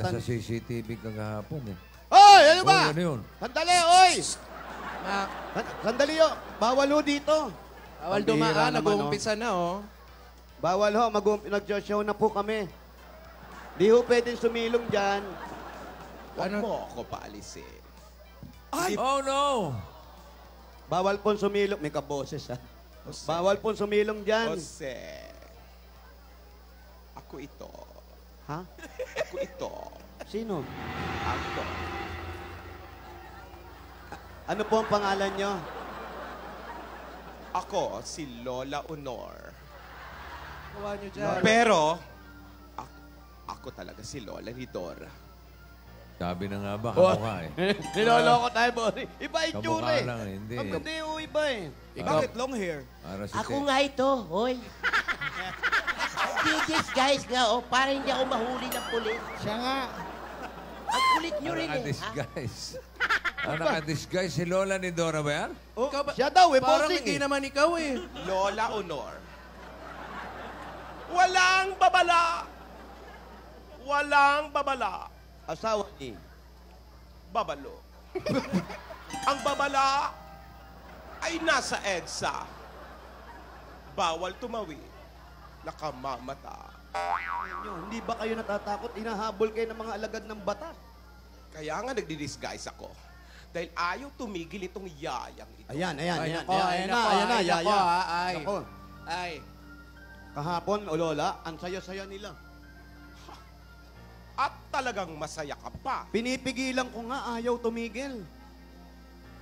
Nakita sa CCTV kagahapon eh. Oy, ano ba? Oy, ano yun? Sandali, oy! Sandali, oh. Bawal ho dito. Bawal dumaan, nag-uumpisa na, oh. Bawal ho, nag-show na po kami. Di ho pwedeng sumilong dyan. Huwag mo ako paalisin. Ay! Oh no! Bawal pong sumilong. May kaboses, ha? Jose. Bawal pong sumilong dyan. Jose. Ako ito. Ha? Ako ito. Sino? Ako. Ano po ang pangalan nyo? Ako, si Lola Honor. Gawa nyo dyan. Pero, ako talaga si Lola ni Dora. Sabi na nga ba, kamukha eh. Niloloko tayo, Bory. Iba yung Kamukha tsura eh. lang, hindi. Hindi ho, iba eh. Bakit long hair? Para si Ako nga ito, hoy. This guys nga, oh, para hindi ako mahuli ng pulis. Siya nga. Ang kulit nyo rin eh. Naka-disguise. Naka-disguise si Lola ni Dora ba yan? Oh, siya daw eh, Parang bossing hindi eh. naman ikaw, eh. Lola Honor. Walang babala. Walang babala. Asawa ni. Babalo. Ang babala ay nasa EDSA. Bawal tumawi. Nakamamata. Hindi ba kayo natatakot? Hinahabol kayo ng mga alagad ng batas. Kaya nga nagdi-disguise ako. Dahil ayaw tumigil itong yayang ito. Ayan. Ay, nako, Ayan na, ay, yaya. nako, ay. Nako. Ay. Kahapon, o Lola, ang saya-saya nila. At talagang masaya ka pa. Pinipigilan ko nga, ayaw tumigil.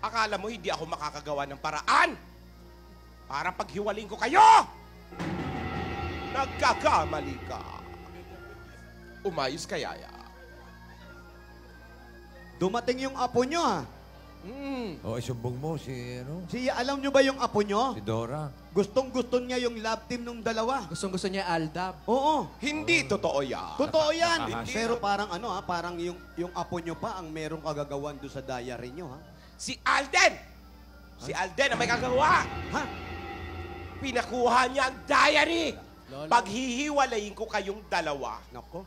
Akala mo hindi ako makakagawa ng paraan para paghiwaling ko kayo! Nagkakamali ka. Umayos ka, yaya. Dumating yung apo nyo, ha? O, isumbong mo si, ano? Alam nyo ba yung apo nyo? Si Dora. Gustong-gusto niya yung love team nung dalawa. Gustong-gusto niya Aldab. Oo. Hindi totoo yan. Totoo yan. Hindi. Pero parang ano, ha? Parang yung apo nyo pa ang merong kagagawan doon sa diary nyo, ha? Si Alden! Si Alden ang may kagawa. Ha? Pinakuha niya ang diary. Lolo. Paghihiwalayin ko kayong dalawa Nako.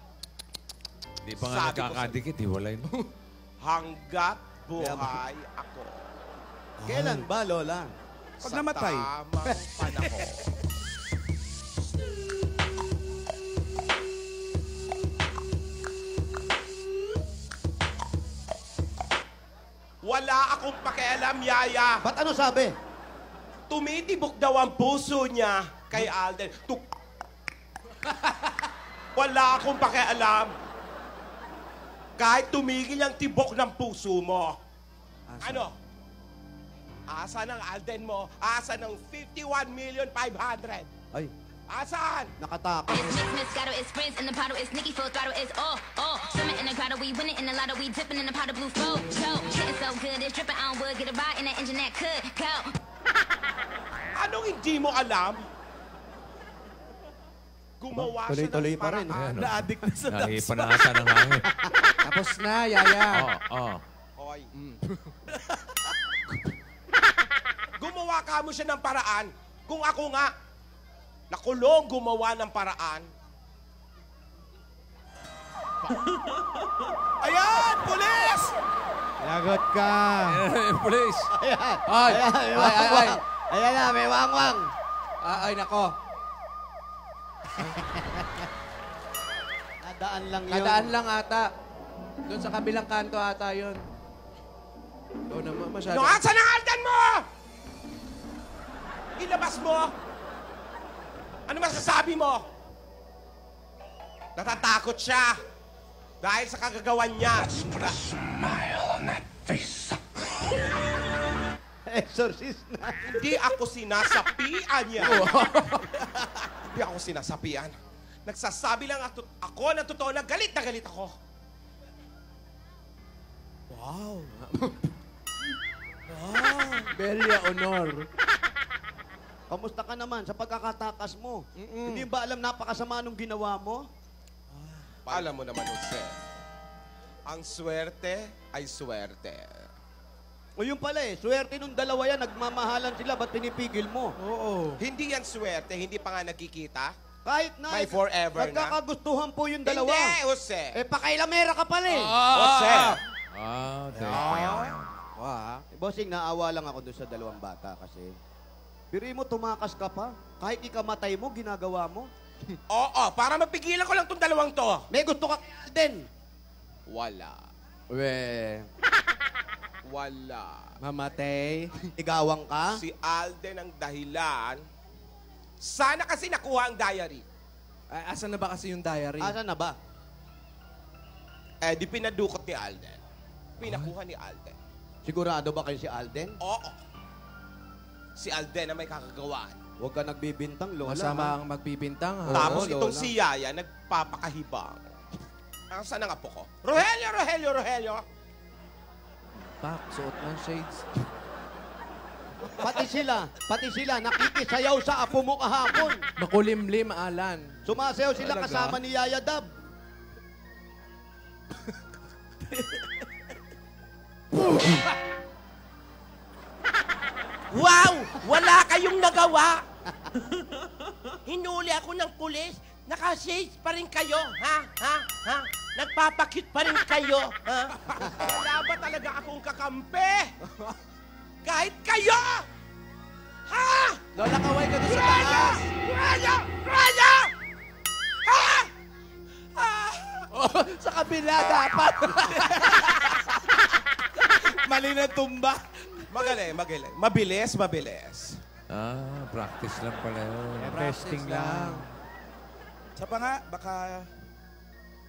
Di pa nga Sabi ko nagkakadikit, hiwalay mo. hanggat buhay ako. Kailan ba, Lola? Pag namatay. Sa tamang panahon. Wala akong pakialam, yaya. Ba't ano sabi? Tumitibok daw ang puso niya kay Alden. Wala akong pakialam. Kahit tumigil ang tibok ng puso mo. Ano? Asa ng Alden mo? Asa ng 51,500,000? Ay, Asan? nakatakot. It's mix, Moscato, it's Prince in the bottle, it's Nicki full throttle, it's all. Swimming in the grotto, we winning in the lotto, we dipping in the pot of blue flow. Hitting so good, it's dripping on wood, get a ride in that engine that could go. Anong hindi mo alam? Gumawa siya Tuloy-tuloy ng pa rin. paraan. Na-addict na sa Nahipa na ata ng hangin. Tapos na, yaya. Oo. Hoy. Gumawa ka mo siya ng paraan. Kung ako nga, nakulong gumawa ng paraan. Ayan! Pulis! Lagot ka. Please. Ayan. Ay! Ayan, may Ay, ay, wangwang. ay. Ayan na, may wangwang. Ay, nako. Nadaan lang yun. Kadaan lang ata. Doon sa kabilang kanto ata yun. Ikaw naman masyado. No, asan ang Alden mo? Ilabas mo? Ano masasabi mo? Natatakot siya. Dahil sa kagagawan niya. Exorcist na. Hindi ako sinasapian niya. Hindi ako sinasapian. Nagsasabi lang ako na totoo na galit ako. Wow. Belia Honor. Kamusta ka naman sa pagkakatakas mo? Hindi ba alam napakasama nung ginawa mo? Alam mo naman, Jose, ang swerte ay swerte. O yun pala eh, swerte nung dalawa yan, nagmamahalan sila, ba't pinipigil mo? Oo. Hindi yan swerte, hindi pa nga nagkikita. Kahit na. May forever na. Nagkakagustuhan po yung dalawa. Hindi, Jose. Pakailamera ka pala eh. Jose. Bossing, naawa lang ako doon sa dalawang bata kasi. Biri mo, tumakas ka pa. Kahit ikamatay mo, ginagawa mo. Oo, para mapigilan ko lang tong dalawang to. May gusto ka din. Wala. Wala. Mamatay. Igawang ka? Si Alden ang dahilan. Sana kasi nakuha ang diary. Ay, asan na ba kasi yung diary? Asan na ba? Di pinadukot ni Alden. Pinakuha ni Alden. Sigurado ba kayo si Alden? Oo. Si Alden na may kakagawaan. Huwag ka nagbibintang, Lola. Masama ang magbibintang, ha? Tapos Oo, itong Lola. si Yaya, nagpapakahibang. Saan ang apo ko? Rogelio! Pak, suot ng shades. Pati sila, nakikisayaw sa apo mo kahapon. Makulimlim, Alan. Sumasayaw sila Talaga? kasama ni Yaya Dab. Wow! Wala kayong nagawa! Hinuli ako ng pulis. Naka-shades pa rin kayo, ha? Nagpapakit pa rin kayo, ha? Wala ba talaga akong kakampi? Kahit kayo! Ha? Lola, kaway ka doon sa taas. Raya! Ha? Oh, sa kabila dapat. Mali na tumba. Magaling. Mabilis. Practice lang pala yun. Testing lang. Sa pa nga, baka...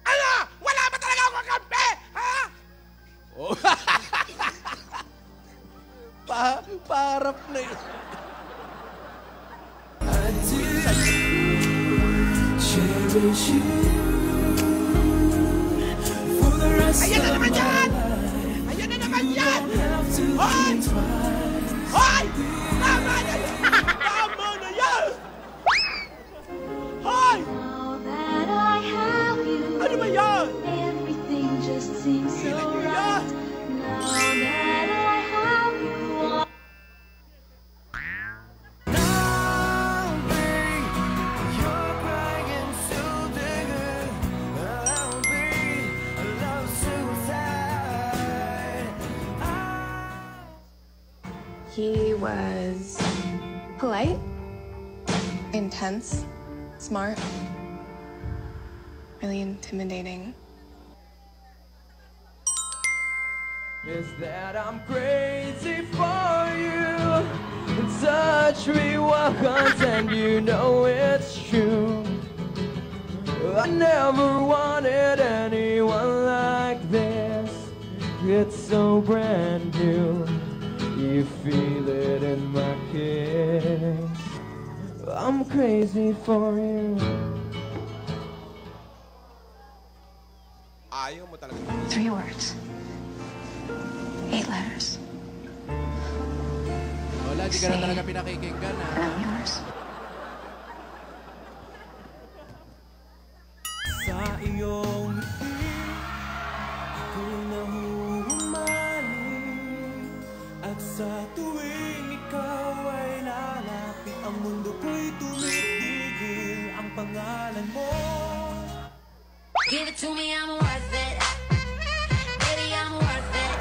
Ano? Wala ba talaga akong kakampi? Ha? Paharap na yun. Ayan na naman yan! Hoy! Tama na yan! Hoy! Now that I have you, Ano ba yan? everything just seems so Pigilan niyo right. yan! Now that I have you, He was polite, intense, smart, really intimidating. Is that I'm crazy for you. Touch me once and you know it's true. I never wanted anyone like this. It's so brand new. You feel it in my kiss. I'm crazy for you. Ayaw mo talaga. 3 words. 8 letters. Lola, di ka na talaga pinakikinggan, ha? And I'm yours. Sa iyong ako nahuhumaling. At sa tuwing ikaw ay lalapit, ang mundo ko'y tumitigil. Ang pangalan mo. Give it to me, I'm worth it. Baby, I'm worth it.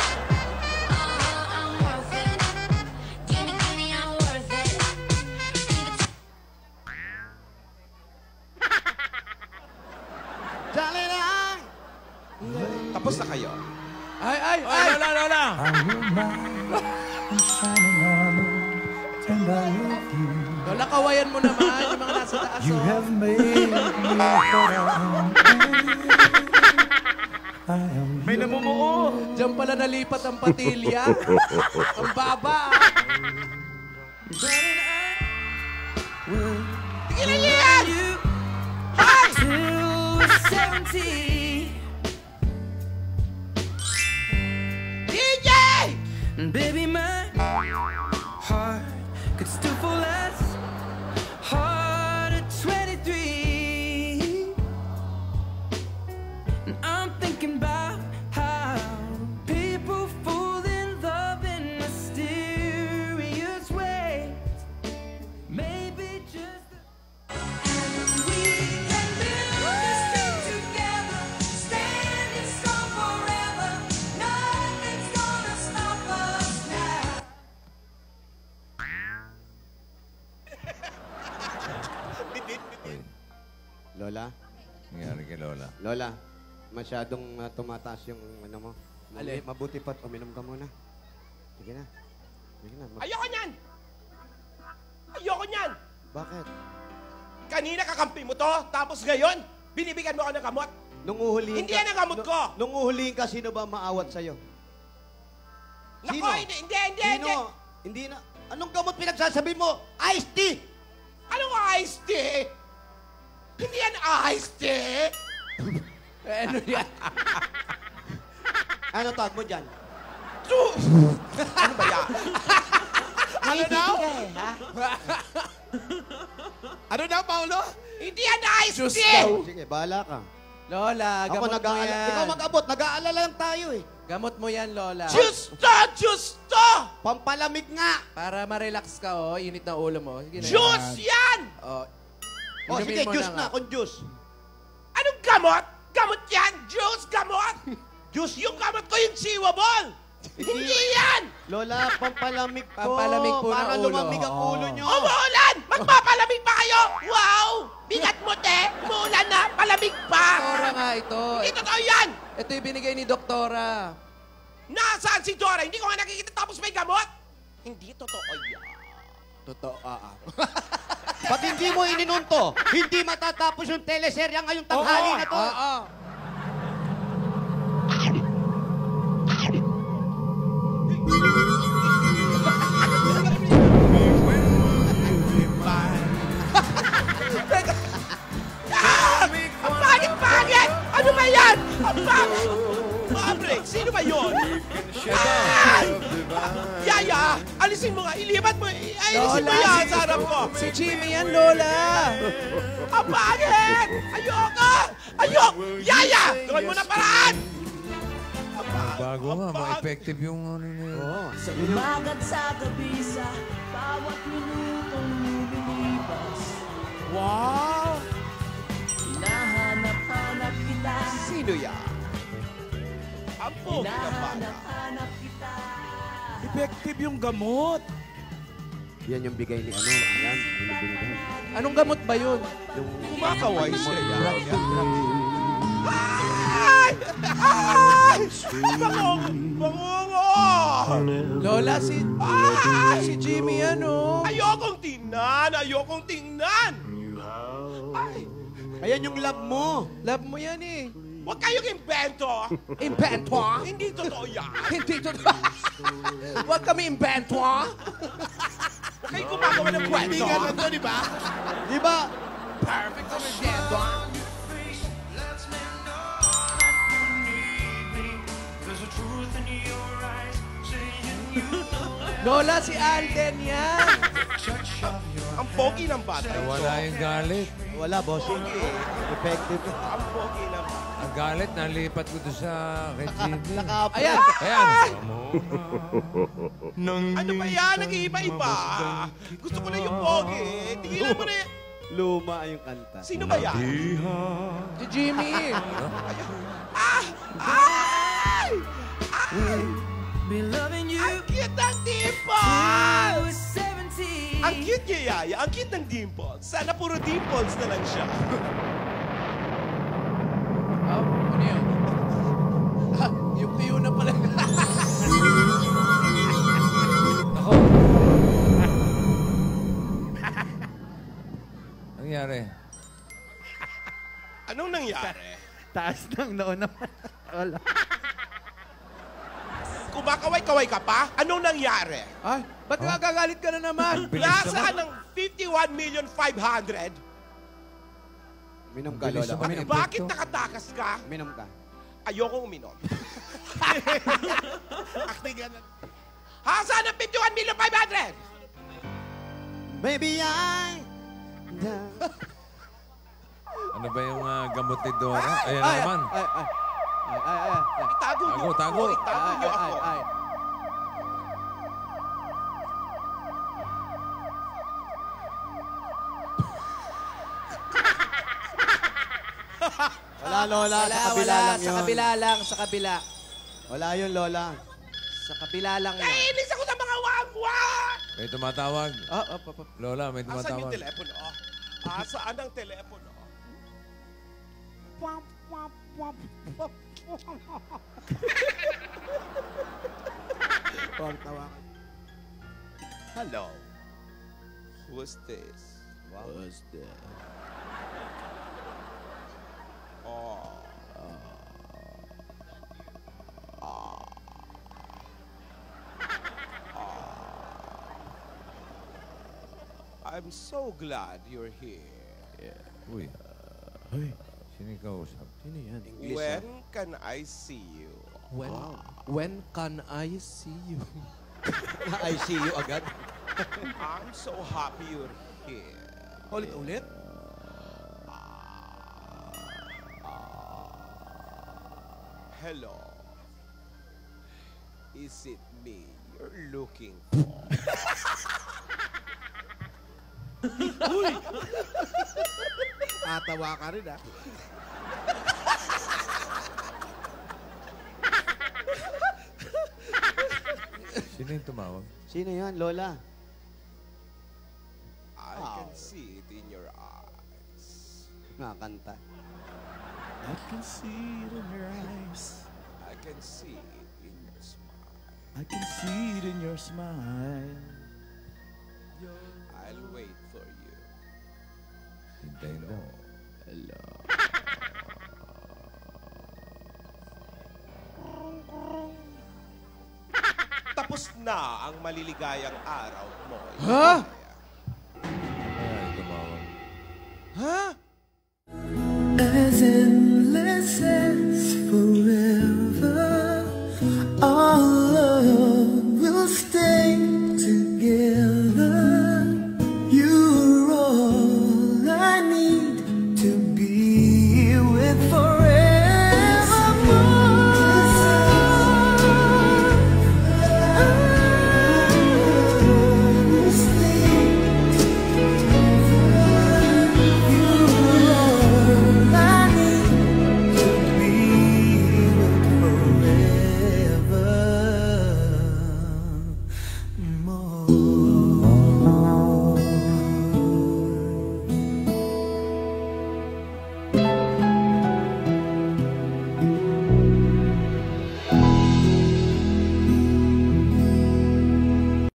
I'm worth it. Give me, I'm worth it. Give it to Dali lang! Tapos na kayo. Ay! Lola! Lola, kawayan mo naman yung mga nasa taas. You oh. have made me May namumuo. Diyan pala nalipat ang patilya. Ang baba. Tigilan niyo yan! Hoy! DJ! Baby, my heart could still fall less hard at 23. And I'm thinking about how people fall in love in mysterious ways. Maybe just we Lola? Nangyari kay Lola. Lola, masyadong tumataas yung ano mo. Alin? Mabuti pa't uminom ka muna. Sige na. Sige na. Ayoko niyan! Ayoko niyan! Bakit? Kanina kakampi mo to, tapos ngayon, binibigyan mo ako ng gamot. Nung uhulihin Hindi yan ang gamot ko! Nung uhulihin ka, sino ba maawat sa'yo? Nako, Sino? hindi. Sino? Hindi na. Anong gamot pinagsasabi mo? Iced tea! Anong iced tea? Hindi yan iced tea! Ano yan? Ano tawag mo dyan? Ano ba yan? Ano daw? Ano daw, Paolo? Hindi yan iced Diyos tea! daw. Sige, bahala ka. Lola, Ako gamot mo nag-aalala. yan. Ikaw mag-abot. Nag-aalala lang tayo eh. Gamot mo yan, Lola. Justo! Pampalamig nga. Para ma-relax ka, oh. Init na ulo mo. Sige na. Juice yan! Oh. O Inumin sige, mo juice nga. na. Kung juice. Anong gamot? Gamot yan! Juice, gamot! Juice. Yung gamot ko yung chewable! Hindi yan! Lola, pampalamig po. Pampalamig po ng para ulo. lumamig ang Oo. ulo nyo. Umuulan! Magpapalamig pa kayo! Wow! Bigat mo, te! Umuulan na! Palamig pa! Doktora nga ito. Hindi totoo yan! Ito yung binigay ni Doktora. Nasaan si Dora? Hindi ko nga nakikita tapos may gamot! Hindi totoo yan. Totoo, Pag hindi mo ininunto, hindi matatapos yung teleserya ngayong tanghali na to. Oo. Ang pangit-pangit! Ano ba yan? Ang pangit! Mabrik! Sino ba yun? Ay! Yaya! Alisin mo nga! Ilipat mo! Alisin mo yan sa harap ko! Si Jimmy yan, Lola. Ang pangit! Ayoko! Ayoko! Yaya! Gawin mo na paraan! Bago nga, ma-effective yung ano na yun. Sa umagat sa gabi sa bawat minutong lumilipas. Wow! Hinahanap-hanap kita. Sino yan? Ang pogi ng bata. Hinahanap-hanap kita. Effective yung gamot. Yan yung bigay ni ano. Yan. Yung binigay. Anong gamot ba yun? Yung Kumakaway siya yan. Ay! Ay! Bangungo! Lola, si Jimmy yan, oh. Ayokong tingnan! Ayokong tingnan! Ay! Ayan yung love mo. Love mo yan, eh. Huwag kayong invento! Invento? Hindi totoo yan! Hindi totoo. Huwag kami invento, ah. Huwag kayong gumagawa ng kwento! to, di ba? Di ba? Perfect kami invento, ah. Lola, si Alden yan. Ang pogi ng bata. Wala yung galit. Wala, bossing. Effective. Ang pogi ng bata. Ang galit, nalipat ko doon sa kay Jimmy. Nakapo. Ayan. Ayan. Ano ba yan? Nag-iiba-iba. Gusto ko na yung pogi. Tigilan mo na yan. Luma yung kanta. Sino ba yan? Si Jimmy. Ah! Ay! Ay! Be loving you Ang cute ng dimples! 17. Ang cute niya, Yaya. Ang cute ng dimples. Sana puro dimples na lang siya. Oh, ano yun? Ah, yung piyo na pala. Ako. Nangyari? Anong nangyari? Taas ng noon naman. Wala. Kumakaway-kaway ka pa? Anong nangyari? Ay, ba't nagagalit ka na naman? Nasaan ang 51,500,000? Minom ka, Bilis Lola. naman. Minom. Bakit nakatakas ka? Minom ka. Ayoko uminom. Hasaan ang 51,500,000? Baby, Ano ba yung gamot ni Dora? Ayan naman. Itago niyo Tago. ako. Itago niyo ako. Wala, Lola. Wala, sa kabila wala. lang Sa yun. kabila lang, sa kabila. Wala yun, Lola. Sa kabila lang yan. Naiinis ako sa mga wagwag! May tumatawag. Oh. Lola, may Asan yung tumatawag. telepono? Asaan ang telepono? Hello. Who's this? Who's this? Oh. I'm so glad you're here. Uy. Sino yung kausap? Sino yan? When can I see you? When can I see you? I see you agad. I'm so happy you're here. Ulit-ulit? Hello. Is it me you're looking for? Tatawa ka rin, ah. Sino yung tumawag? Sino yan, Lola? I can see it in your eyes. Nakakanta. I can see it in your eyes. I can see it in your smile. I can see it in your smile. I'll wait for you. Hintayin daw. Hello. Tapos na ang maliligayang araw mo. Ha?